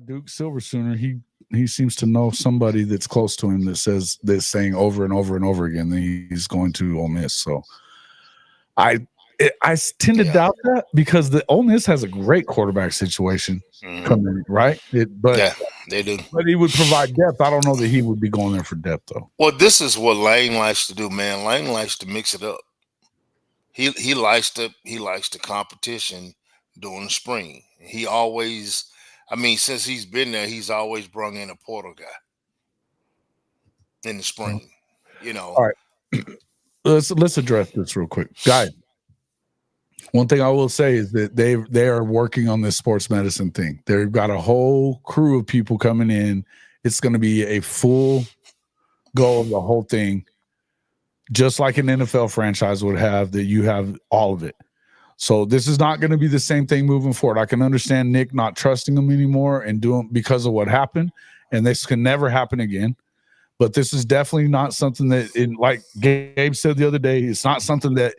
Duke Silver Sooner, he seems to know somebody that's close to him that says this saying over and over and over again that he's going to Ole Miss. So I tend to doubt that because the Ole Miss has a great quarterback situation coming, right? Yeah, they do. But he would provide depth. I don't know that he would be going there for depth, though. Well, this is what Lane likes to do, man. Lane likes to mix it up. He likes the competition during the spring. He always, I mean, since he's been there, he's always brung in a portal guy in the spring. You know. All right, let's address this real quick, guys. One thing I will say is that they are working on this sports medicine thing. They've got a whole crew of people coming in. It's going to be a full go of the whole thing, just like an NFL franchise would have, that you have all of it. So this is not going to be the same thing moving forward. I can understand Nick not trusting him anymore and doing because of what happened, and this can never happen again. But this is definitely not something that, like Gabe said the other day, it's not something that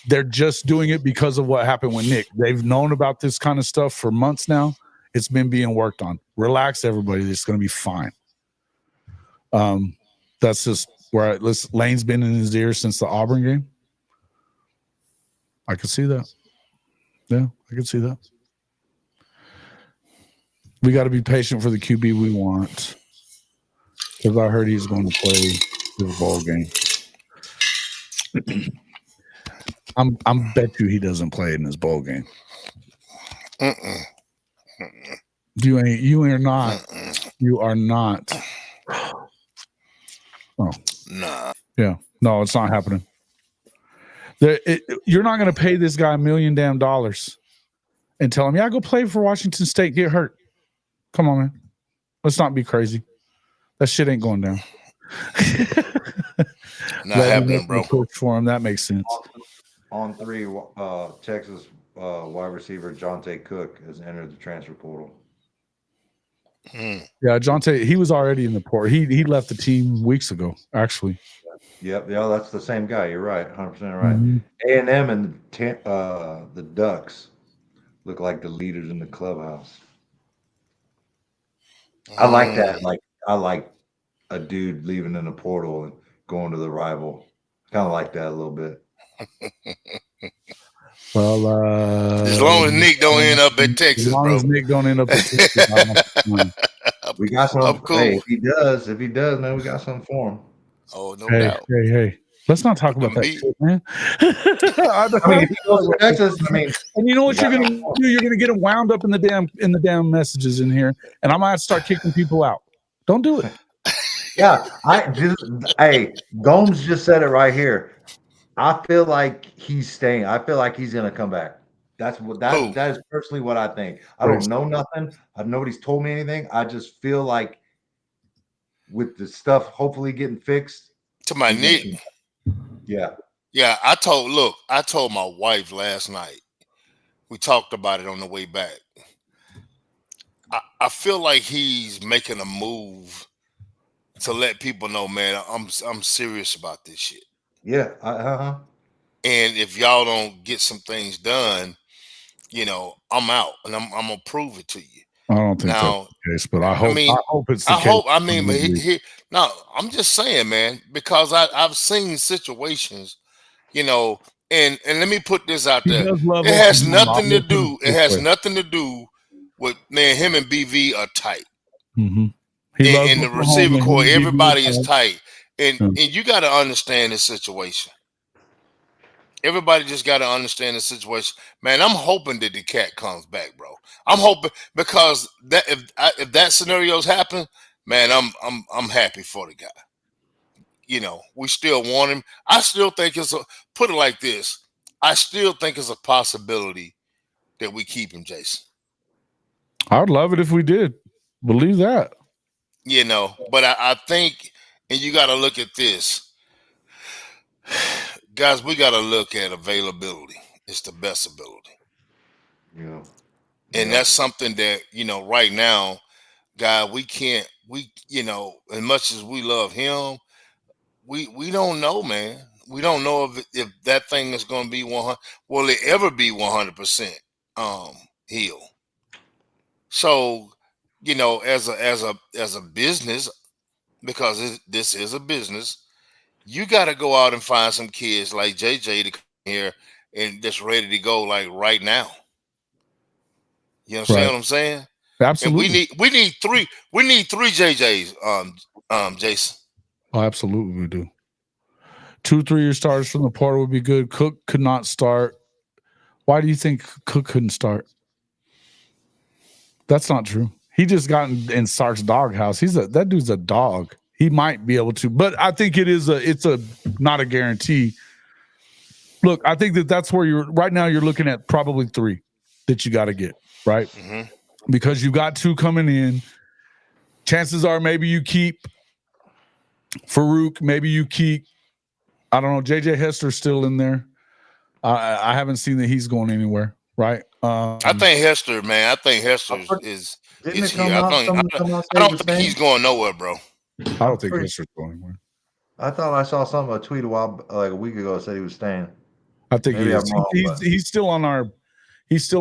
they're just doing it because of what happened with Nick. They've known about this kind of stuff for months now. It's been being worked on. Relax, everybody. It's going to be fine. That's just where Lane's been in his ear since the Auburn game. I could see that. Yeah, I could see that. We got to be patient for the QB we want, because I heard he's going to play his bowl game. I'm bet you he doesn't play in his bowl game. You are not. You are not. Oh. Nah. Yeah. No, it's not happening. You're not going to pay this guy $1 million and tell him, yeah, go play for Washington State, get hurt. Come on, man. Let's not be crazy. That shit ain't going down. Not happening, bro. For him, that makes sense. On 3, Texas wide receiver Jonte Cook has entered the transfer portal. Yeah, Jonte, he was already in the portal. He left the team weeks ago, actually. Yep, yeah, that's the same guy. You're right, 100% right. A&M and the Ducks look like the leaders in the clubhouse. I like that. I like a dude leaving in the portal and going to the rival. Kind of like that a little bit. Well, as long as Nick don't end up at Texas, as long bro. as Nick don't end up at Texas, we got some. I'm cool. Hey, if he does, man, we got something for him. Oh, no doubt. Hey. Let's not talk about that shit, man. I mean, if he goes to Texas, and you know what you're gonna do? You're gonna get him wound up in the damn messages in here, and I'm gonna have to start kicking people out. Don't do it. Yeah, hey, Gomes just said it right here. I feel like he's staying. I feel like he's gonna come back. That is personally what I think. I don't know nothing. Nobody's told me anything. I just feel like with the stuff hopefully getting fixed. To my Nick. Yeah. Yeah, I told my wife last night. We talked about it on the way back. I feel like he's making a move to let people know, man, I'm serious about this shit. Yeah. And if y'all don't get some things done, I'm out, and I'm gonna prove it to you. I don't think that's the case, but I hope it's the case. No, I'm just saying, man, because I've seen situations, and let me put this out there. It has nothing to do. It has nothing to do with, man, him and BV are tight. Mm-hmm. And the receiver core, everybody is tight. And you got to understand this situation. Everybody just got to understand the situation, man. I'm hoping that the cat comes back, bro. I'm hoping, because that if that scenario's happen, man, I'm happy for the guy. We still want him. I still think put it like this. I still think it's a possibility that we keep him, Jason. I'd love it if we did. Believe that. But I think, and you got to look at this. Guys, we got to look at availability. It's the best ability. Yeah. And that's something that, right now, guy, as much as we love him, we don't know, man. We don't know if that thing is going to be 100. Will it ever be 100% healed? So as a business, because this is a business, you got to go out and find some kids like JJ to come here and that's ready to go like right now. You understand Right. what I'm saying? And Absolutely. we need three JJs, Jason. Oh, absolutely we do. 2 3-year starters from the portal would be good. Cook could not start. Why do you think Cook couldn't start? That's not true. He just got in Sark's doghouse. That dude's a dog. He might be able to, but I think it's not a guarantee. Look, I think that's where right now you're looking at probably 3 that you got to get, right? Mm-hmm. Because you've got 2 coming in. Chances are maybe you keep Farouk, maybe you keep, I don't know, JJ Hester's still in there. I haven't seen that he's going anywhere, right? I think Hester, man. I think Hester is here. I don't think he's going nowhere, bro. I don't think Hester's going anywhere. I thought I saw a tweet a week ago that said he was staying. I think maybe I'm wrong, he's still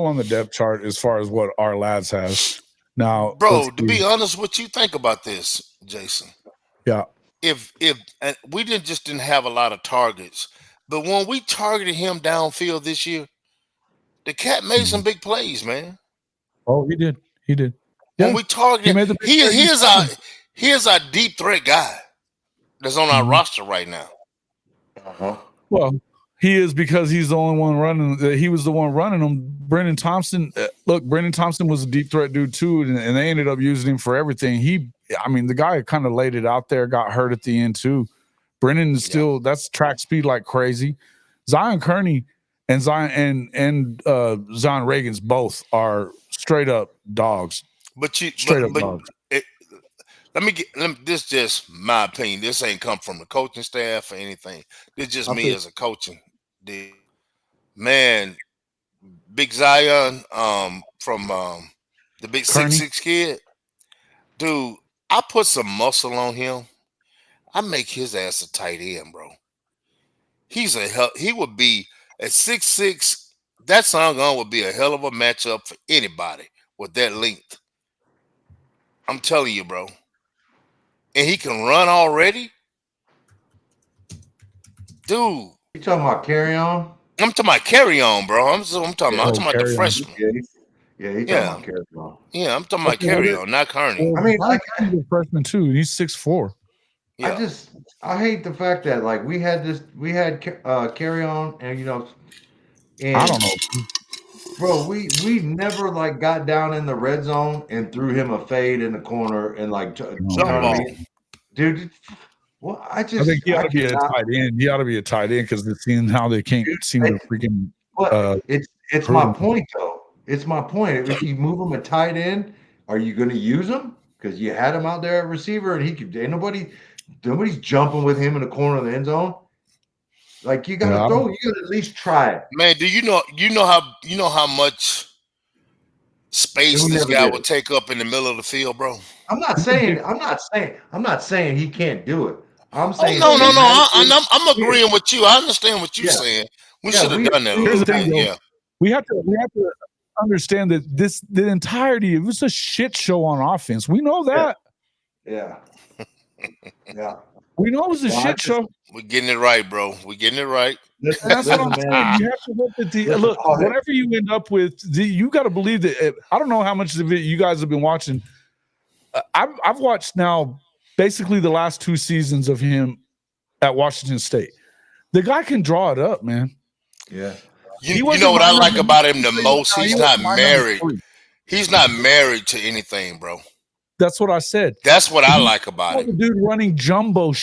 on the depth chart as far as what our lads has. Now, bro, to be honest, what you think about this, Jason? Yeah. If we didn't have a lot of targets, but when we targeted him downfield this year, the cat made some big plays, man. Oh, he did. When yeah. We targeted him, he is our deep threat guy that's on our roster right now. Uh-huh. Well, he is because he's the only one running. He was the one running them. Brendan Thompson. Look, Brendan Thompson was a deep threat dude too, and they ended up using him for everything. The guy kind of laid it out there. Got hurt at the end too. Brendan is still that's track speed like crazy. Zion Kearney and Zion Reagan's both are straight up dogs. Dogs. This is just my opinion. This ain't come from the coaching staff or anything. This is just me as a coaching dude. Man, Big Zion from the big 6'6" kid. Dude, I put some muscle on him. I make his ass a tight end, bro. He would be at 6'6". That Sangon would be a hell of a matchup for anybody with that length. I'm telling you, bro. And he can run already? Dude. You talking about Carry On? I'm talking about Carry On, bro. I'm talking about the freshman. Yeah, he's talking about Carry On. Yeah, I'm talking about Carry On, not Kearney. I mean, he's a freshman too. He's 6'4". Yeah. I hate the fact that we had Carry On, and I don't know. Bro, we never got down in the red zone and threw him a fade in the corner and dude. Well, I think he ought to be a tight end. He ought to be a tight end because they're seeing how they can't seem to freaking. It's my point though. It's my point. If you move him a tight end, are you going to use him? Because you had him out there at receiver and he could. Nobody's jumping with him in the corner of the end zone. You gotta throw. You gotta at least try it, man. Do you know how much space this guy would take up in the middle of the field, bro? I'm not saying he can't do it. I'm saying no. I'm agreeing with you. I understand what you're saying. We should have done that. Here's the thing, we have to understand that the entirety it was a shit show on offense. We know that. Yeah. We know it was a shit show. We're getting it right, bro. We're getting it right. That's what I'm saying. You have to look at look. Whatever you end up with, you got to believe that. I don't know how much of it you guys have been watching. I've watched now basically the last 2 seasons of him at Washington State. The guy can draw it up, man. Yeah. You know what I like about him the most? He's not married. He's not married to anything, bro. That's what I said. That's what I like about him. Dude running jumbo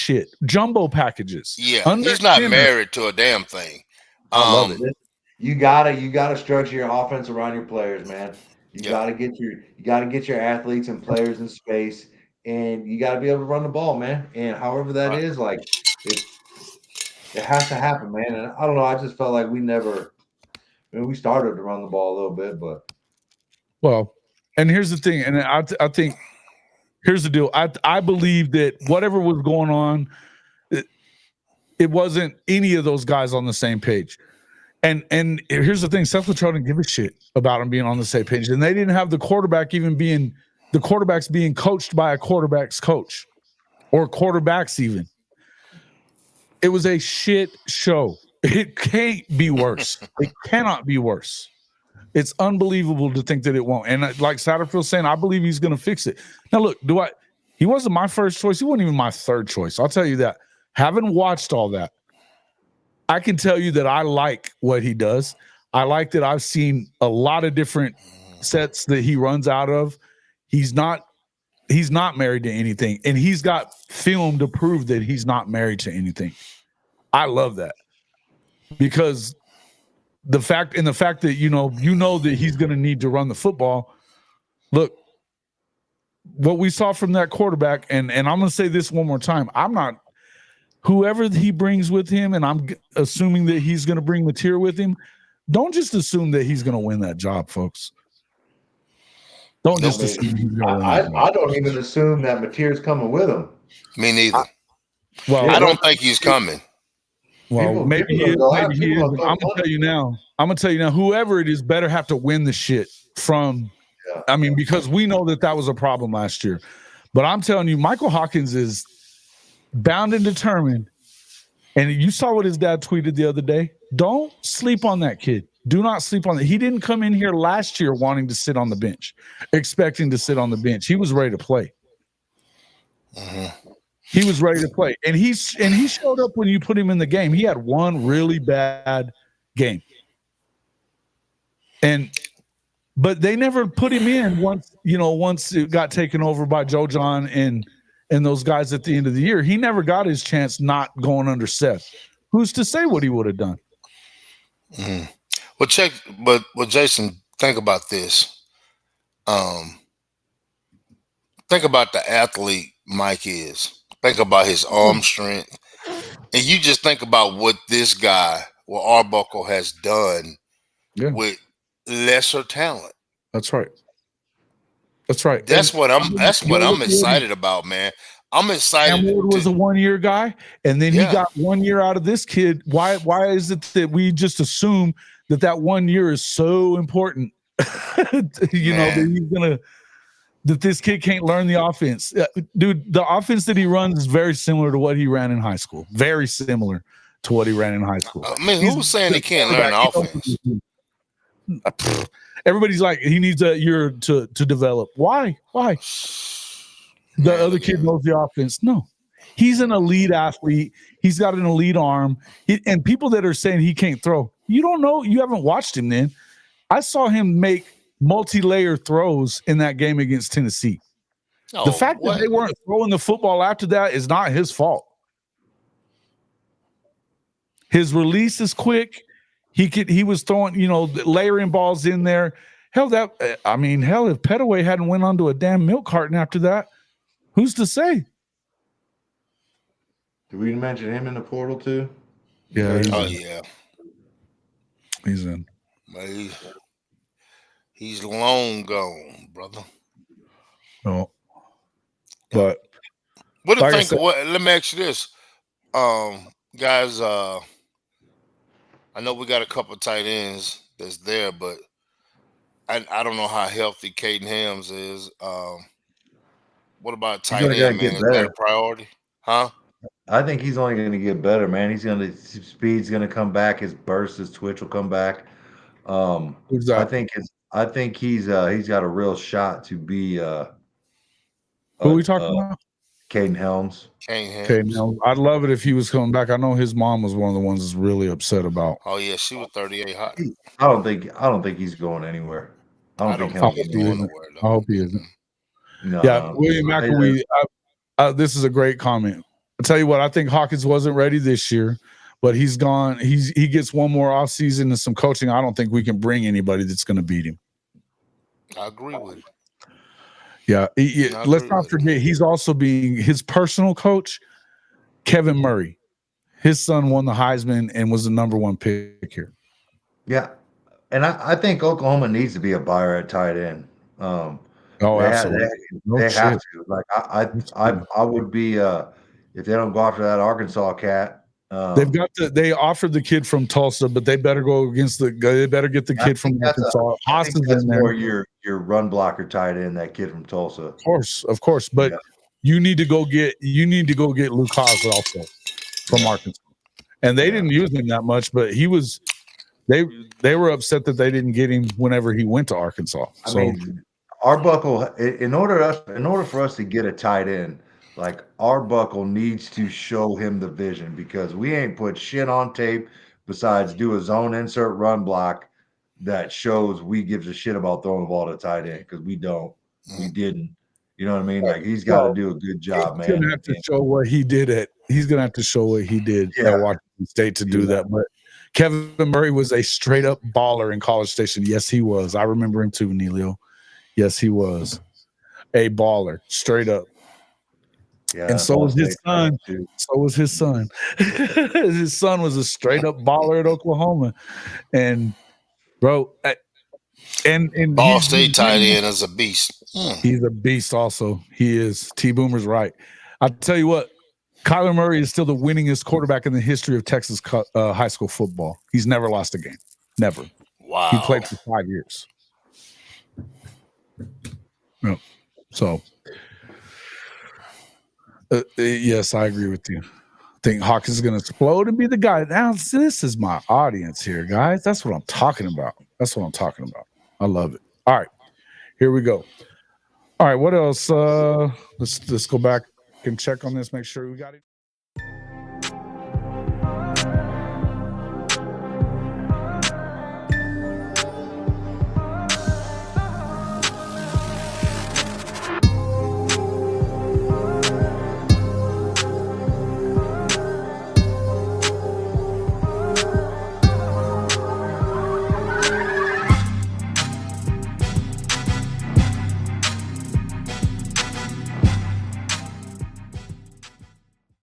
packages. Yeah, he's not married to a damn thing. I love it. You gotta structure your offense around your players, man. You gotta get your athletes and players in space, and you gotta be able to run the ball, man. And however that is, it has to happen, man. And I don't know. I just felt like we started to run the ball a little bit, but and here's the thing, and I think. Here's the deal. I believe that whatever was going on, it wasn't any of those guys on the same page. And here's the thing. Seth Luttrell didn't give a shit about him being on the same page. And they didn't have the quarterback even being the quarterback's being coached by a quarterback's coach or quarterbacks even. It was a shit show. It can't be worse. It cannot be worse. It's unbelievable to think that it won't. And like Satterfield's saying, I believe he's going to fix it. Now, look, he wasn't my first choice. He wasn't even my third choice. I'll tell you that. Having watched all that, I can tell you that I like what he does. I like that I've seen a lot of different sets that he runs out of. He's not married to anything, and he's got film to prove that he's not married to anything. I love that because the fact that you know that he's going to need to run the football. Look, what we saw from that quarterback, and I'm going to say this one more time. I'm not whoever he brings with him, and I'm assuming that he's going to bring Mateer with him. Don't just assume that he's going to win that job, folks. Don't just assume he's going to win that job. I don't even assume that Mateer's coming with him. Me neither. I don't think he's coming. Well, maybe he is. Maybe he is. I'm gonna tell you now. Whoever it is, better have to win the shit from. Yeah. I mean, because we know that was a problem last year. But I'm telling you, Michael Hawkins is bound and determined. And you saw what his dad tweeted the other day. Don't sleep on that kid. Do not sleep on that. He didn't come in here last year wanting to sit on the bench, expecting to sit on the bench. He was ready to play. He was ready to play, and he showed up when you put him in the game. He had one really bad game, but they never put him in once it got taken over by Joe John and those guys at the end of the year. He never got his chance not going under Seth. Who's to say what he would have done? Well, Jason, think about this. Think about the athlete Mike is. Think about his arm strength. And you just think about what this guy, what Arbuckle has done with lesser talent. That's right. That's right. That's what I'm excited about, man. I'm excited. Cam Ward was a 1-year guy, and then he got 1 year out of this kid. Why is it that we just assume that 1 year is so important? That he's gonna. That this kid can't learn the offense. Dude, the offense that he runs is very similar to what he ran in high school. Very similar to what he ran in high school. I mean, who's saying he can't learn offense? Everybody's like, he needs a year to develop. Why? The other kid knows the offense. No. He's an elite athlete. He's got an elite arm. And people that are saying he can't throw, you don't know. You haven't watched him then. I saw him make multi-layer throws in that game against Tennessee. The fact that they weren't throwing the football after that is not his fault. His release is quick. He was throwing, layering balls in there. Hell, if Petaway hadn't went onto a damn milk carton after that, who's to say? Did we mention him in the portal too? Yeah. He's in. He's long gone, brother. No. But what do you think? Let me ask you this. Guys, I know we got a couple of tight ends that's there, but I don't know how healthy Caden Hams is. What about tight end, man? Is that a priority? Huh? I think he's only going to get better, man. His speed's going to come back. His burst, his twitch will come back. Exactly. I think he's got a real shot to be. Who are we talking about? Caden Helms. Caden Helms. I'd love it if he was coming back. I know his mom was one of the ones that's really upset about. Oh yeah, she was 38 hot. I don't think he's going anywhere. I don't think he's going anywhere. I hope he isn't. No, yeah, William McElwee. This is a great comment. I'll tell you what, I think Hawkins wasn't ready this year, but he's gone. He gets one more offseason and some coaching. I don't think we can bring anybody that's going to beat him. I agree with you. Yeah, let's not forget he's also being his personal coach, Kevin Murray. His son won the Heisman and was the #1 pick here. Yeah, and I think Oklahoma needs to be a buyer at tight end. Absolutely. They have to. Like I would be if they don't go after that Arkansas cat. They offered the kid from Tulsa, but they better go against they better get the kid from Arkansas. That's more your your run blocker tight end, that kid from Tulsa. Of course, but you need to go get Luke Haas also from Arkansas, and they didn't use him that much, but he was. They were upset that they didn't get him whenever he went to Arkansas. I mean, Arbuckle, in order for us to get a tight end, like Arbuckle needs to show him the vision, because we ain't put shit on tape besides do a zone insert run block that shows we gives a shit about throwing the ball to tight end, because we don't. We didn't. You know what I mean? Like, he's got to do a good job, man. He's gonna have to show what he did at Washington State to do that. But Kevin Murray was a straight up baller in College Station. Yes, he was. I remember him too, Neilio. Yes, he was a baller, straight up. Yeah, and so was his son. So was his son. His son was a straight up baller at Oklahoma. And bro, and Ball State tight end is a beast. He's a beast also. He is. T-Boomer's right. I'll tell you what, Kyler Murray is still the winningest quarterback in the history of Texas high school football. He's never lost a game. Never. Wow. He played for 5 years. No. So, yes, I agree with you. I think Hawkins is going to explode and be the guy. Now, this is my audience here, guys. That's what I'm talking about. I love it. All right. Here we go. All right. What else? Let's go back and check on this. Make sure we got it.